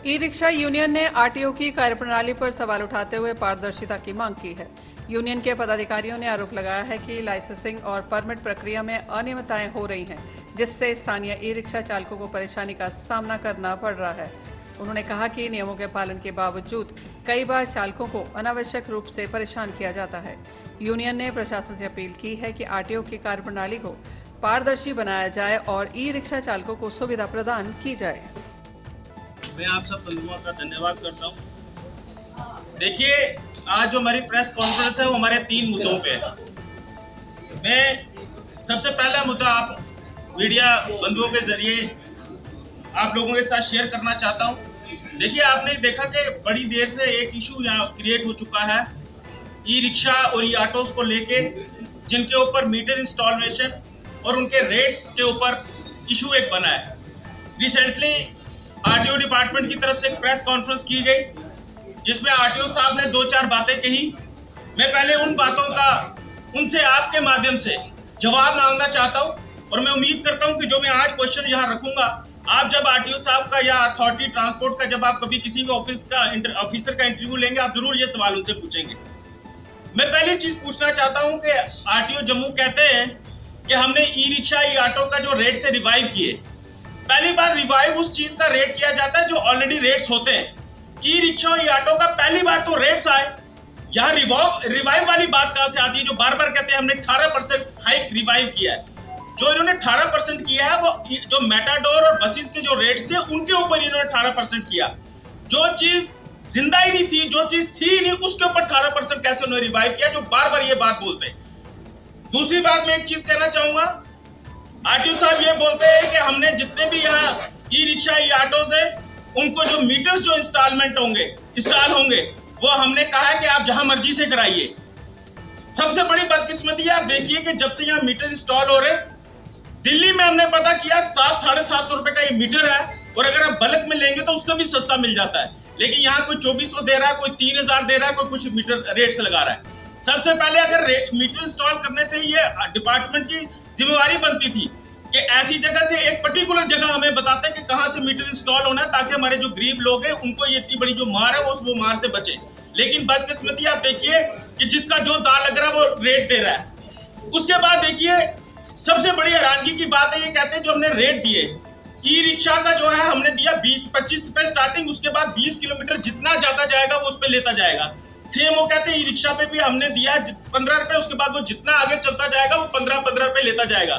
E rickshaw union ने RTO की कार्यप्रणाली पर सवाल उठाते हुए पारदर्शिता की मांग की है। यूनियन के पदाधिकारियों ने आरोप लगाया है कि लाइसेंसिंग और परमिट प्रक्रिया में अनियमितताएं हो रही हैं, जिससे स्थानीय ई रिक्शा चालकों को परेशानी का सामना करना पड़ रहा है। उन्होंने कहा कि नियमों के पालन के बावजूद कई बार चालकों को अनावश्यक रूप से परेशान किया जाता है। यूनियन ने प्रशासन से अपील की है कि आरटीओ की कार्यप्रणाली को पारदर्शी बनाया जाए और ई रिक्शा चालकों को सुविधा प्रदान की जाए। मैं आप सब बंधुओं का धन्यवाद करता हूँ। देखिए, आज जो हमारी प्रेस कॉन्फ्रेंस है वो हमारे 3 मुद्दों पे है। मैं सबसे पहला मुद्दा आप मीडिया बंधुओं के जरिए आप लोगों के साथ शेयर करना चाहता हूँ। देखिए, आपने देखा कि बड़ी देर से एक इशू यहाँ क्रिएट हो चुका है ई रिक्शा और ई ऑटोस को लेके, जिनके ऊपर मीटर इंस्टॉलेशन और उनके रेट्स के ऊपर इशू एक बना है। रिसेंटली आरटीओ डिपार्टमेंट की तरफ से एक प्रेस कॉन्फ्रेंस की गई, जिसमें आरटीओ साहब ने 2-4 बातें कही। मैं पहले उन बातों का उनसे आपके माध्यम से जवाब मांगना चाहता हूं, और मैं उम्मीद करता हूं कि जो मैं आज क्वेश्चन यहां रखूंगा, आप जब आरटीओ साहब का या अथॉरिटी ट्रांसपोर्ट का जब आप कभी किसी भी ऑफिसर का इंटरव्यू लेंगे, आप जरूर ये सवाल उनसे पूछेंगे। मैं पहली चीज पूछना चाहता हूं कि आरटीओ जम्मू कहते हैं कि हमने ई रिक्शा ई ऑटो का जो रेट से रिवाइव किए। पहली बार रिवाइव उस चीज का रेट किया जाता है जो ऑलरेडी रेट्स होते हैं। ई रिक्शा ई ऑटो का पहली बार तो रेट्स आए, यहाँ रिवाइव वाली बात कहां से आती है? जो बार बार कहते हैं हमने 18% हाइक रिवाइव किया है। जो इन्होंने 18% किया है वो जो मेटाडोर और बसेस के जो रेट्स थे उनके ऊपर इन्होंने 18% किया। जो चीज जिंदा ही नहीं थी, जो चीज थी नहीं, उसके ऊपर 18% कैसे उन्होंने रिवाइव किया? जो बार बार ये बात बोलते हैं। दूसरी बात मैं एक चीज कहना चाहूंगा, आरटीओ साहब ये बोलते हैं कि हमने जितने भी यहाँ ई रिक्शा ई ऑटोस है उनको जो मीटर्स जो इंस्टॉल होंगे वो हमने कहा है कि आप जहां मर्जी से कराइए। सबसे बड़ी बदकिस्मती है, आप देखिए कि जब से यहाँ मीटर इंस्टॉल हो रहे, दिल्ली में हमने पता किया 700-750 रुपए का ये मीटर है, और अगर आप बल्क में लेंगे तो उससे भी सस्ता मिल जाता है। लेकिन यहाँ कोई 2400 दे रहा है, कोई 3000 दे रहा है, कोई कुछ मीटर रेट से लगा रहा है। सबसे पहले अगर मीटर इंस्टॉल करने थे, ये डिपार्टमेंट की जिम्मेवारी बनती थी कि ऐसी जगह से एक पर्टिकुलर जगह हमें बताते कि कहां से मीटर इंस्टॉल होना है, ताकि हमारे जो गरीब लोग हैं उनको ये इतनी बड़ी जो मार है वो मार से बचे। लेकिन बदकिस्मती आप देखिए कि जिसका जो दाल लग रहा है वो रेट दे रहा है। उसके बाद देखिए सबसे बड़ी हैरानगी की बात है, ये कहते हैं जो हमने रेट दिए ई रिक्शा का जो है हमने दिया 20-25 रुपए स्टार्टिंग, उसके बाद 20 किलोमीटर जितना जाता जाएगा वो उस पर लेता जाएगा। सेम वो कहते हैं ई रिक्शा पे भी हमने दिया 15 रुपए, उसके बाद वो जितना आगे चलता जाएगा वो 15 रुपए लेता जाएगा।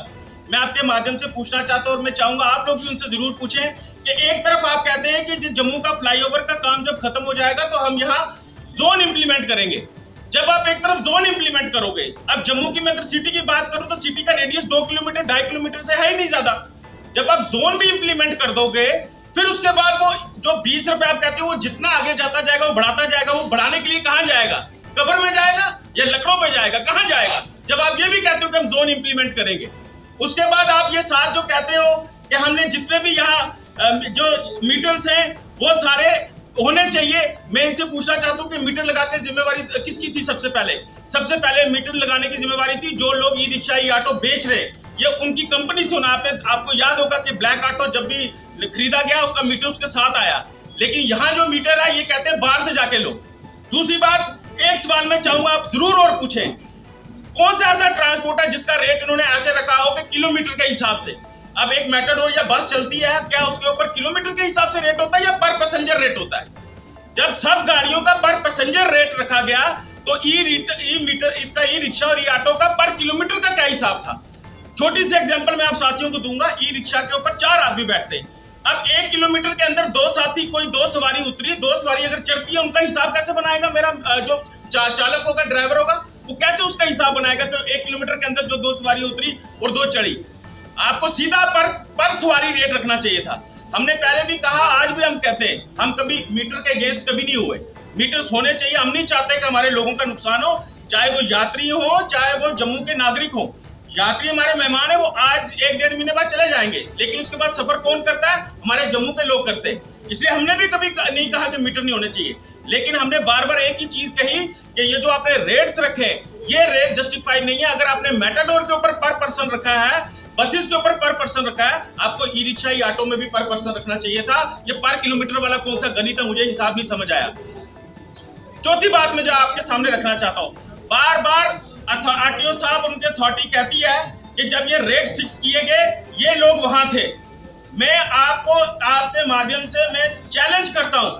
मैं आपके माध्यम से पूछना चाहता हूं, और मैं चाहूंगा आप लोग भी उनसे जरूर पूछें कि एक तरफ आप कहते हैं कि जम्मू का फ्लाईओवर का काम जब खत्म हो जाएगा तो हम यहाँ जोन इंप्लीमेंट करेंगे। जब आप एक तरफ जोन इंप्लीमेंट करोगे, अब जम्मू की मैं अगर सिटी की बात करूं तो सिटी का रेडियस 2 किलोमीटर 2.5 किलोमीटर से है ही नहीं ज्यादा। जब आप जोन भी इंप्लीमेंट कर दोगे, फिर उसके बाद वो जो 20 रुपए आप कहते हो वो जितना आगे जाता जाएगा वो बढ़ाता जाएगा। वो बढ़ाने के लिए कहां जाएगा? कब्र में जाएगा या लकड़ों पे जाएगा? कहां जाएगा? जब आप ये भी कहते हो कि हम जोन इंप्लीमेंट करेंगे, उसके बाद आप ये साथ जो कहते हो कि हमने जितने भी यहाँ जो मीटर्स हैं वो सारे होने चाहिए। मैं इनसे पूछना चाहता हूँ कि मीटर लगाने की जिम्मेवारी किसकी थी? सबसे पहले मीटर लगाने की जिम्मेवारी थी जो लोग ई रिक्शा ई ऑटो बेच रहे, ये उनकी कंपनी से होना। आपको याद होगा कि ब्लैक ऑटो जब भी खरीदा गया उसका मीटर उसके साथ आया, लेकिन यहाँ जो मीटर है ये कहते हैं बाहर से जाके लो। दूसरी बात, एक सवाल मैं चाहूंगा आप जरूर और पूछें, कौन सा ऐसा ट्रांसपोर्ट है जिसका रेट इन्होंने ऐसे रखा हो कि किलोमीटर के हिसाब से? अब एक मेट्रोडोर या बस चलती है, क्या उसके ऊपर किलोमीटर के हिसाब से रेट होता है या पर पैसेंजर रेट होता है? जब सब गाड़ियों का पर पैसेंजर रेट रखा गया तो इसका ई रिक्शा और ई ऑटो का पर किलोमीटर का क्या हिसाब था? छोटी सी एग्जांपल मैं आप साथियों को दूंगा। ई रिक्शा के ऊपर 4 आदमी बैठते हैं। अब 1 किलोमीटर के अंदर 2 साथी, कोई 2 सवारी उतरी, 2 सवारी अगर चढ़ती है, उनका हिसाब कैसे बनाएगा? मेरा जो चालक होगा, ड्राइवर होगा, वो कैसे उसका हिसाब बनाएगा? तो 1 किलोमीटर के अंदर जो 2 सवारी उतरी और 2 चढ़ी, आपको सीधा पर सवारी रेट रखना चाहिए था। हमने पहले भी कहा, आज भी हम कहते हैं, हम कभी मीटर के अगेंस्ट कभी नहीं हुए। मीटर्स होने चाहिए। हम नहीं चाहते कि हमारे लोगों का नुकसान हो, चाहे वो यात्री हो चाहे वो जम्मू के नागरिक हो। यात्री हमारे मेहमान है, वो आज 1-1.5 महीने बाद चले जाएंगे, लेकिन उसके बाद सफर कौन करता है? हमारे जम्मू के लोग करते हैं। इसलिए हमने भी कभी नहीं कहा कि मीटर नहीं होने चाहिए, लेकिन हमने बार बार एक ही चीज कही कि ये जो आपने रेट्स रखे, ये रेट जस्टिफाई नहीं है। अगर आपने मेटाडोर के ऊपर पर पर्सन रखा है बसेस के ऊपर पर पर्सन रखा है, आपको ई रिक्शा ई ऑटो में भी पर पर्सन रखना चाहिए था। ये पर किलोमीटर वाला कौन सा गणित है, मुझे हिसाब नहीं समझ आया। चौथी बात मैं जो आपके सामने रखना चाहता हूँ, बार बार आरटीओ साहब उनके अथॉरिटी कहती है कि जब ये रेट फिक्स किए गए ये लोग वहां थे। मैं आपको आपके माध्यम से मैं चैलेंज करता हूं,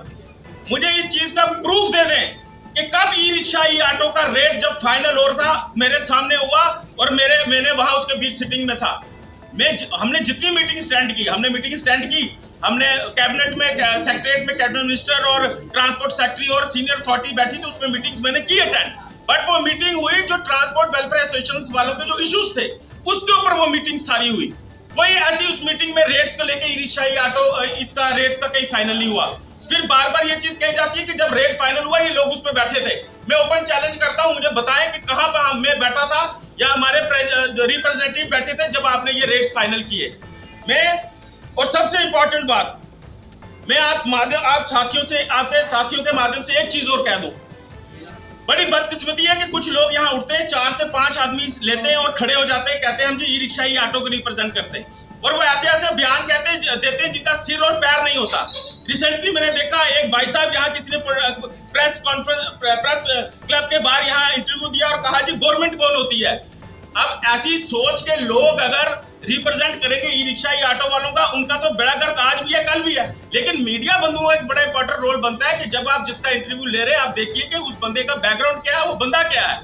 मुझे इस चीज का प्रूफ दे दें कि कब ई रिक्शा ई ऑटो का रेट जब फाइनल हो रहा था मेरे सामने हुआ और मैंने वहां उसके बीच सिटिंग में था। हमने जितनी मीटिंग स्टैंड की, हमने कैबिनेट में सेक्रेटरीट में कैबिनेट मिनिस्टर और ट्रांसपोर्ट सेक्रेटरी और सीनियर अथॉरिटी बैठी थी, उसमें मीटिंग्स मैंने की अटेंड। बट वो मीटिंग हुई जो ट्रांसपोर्ट वेलफेयर एसोसिएशन वालों के जो इश्यूज थे उसके ऊपर वो मीटिंग सारी हुई। वही ऐसी उस मीटिंग में रेट्स को लेके ई रिक्शा ई ऑटो इसका रेट्स का कहीं फाइनल नहीं हुआ। फिर बार बार ये चीज कही जाती है कि जब रेट फाइनल हुआ ये लोग उस पर बैठे थे। मैं ओपन चैलेंज करता हूं, मुझे बताएं कि कहां पर मैं बैठा था या हमारे रिप्रेजेंटेटिव बैठे थे जब आपने ये रेट्स फाइनल किए। और सबसे इंपॉर्टेंट बात, मैं आप साथियों के माध्यम से एक चीज और कह दूं, बड़ी बदकिस्मती है कि कुछ लोग यहाँ उठते हैं, 4 से 5 आदमी लेते हैं और खड़े हो जाते हैं, कहते हैं हम जी ई रिक्शा ई ऑटो को रिप्रेजेंट करते हैं, और वो ऐसे ऐसे बयान देते हैं जिनका सिर और पैर नहीं होता। रिसेंटली मैंने देखा एक भाई साहब यहाँ किसी ने प्रेस क्लब के बाहर यहाँ इंटरव्यू दिया और कहा जी गवर्नमेंट कौन होती है। अब ऐसी सोच के लोग अगर रिप्रेजेंट करेंगे ई रिक्शा ई ऑटो वालों का, उनका तो बेड़ा गर्क आज भी है कल भी है। लेकिन मीडिया बंधुओं का एक बड़ा इंपॉर्टेंट रोल बनता है कि जब आप जिसका इंटरव्यू ले रहे हैं आप देखिए कि उस बंदे का बैकग्राउंड क्या है, वो बंदा क्या है।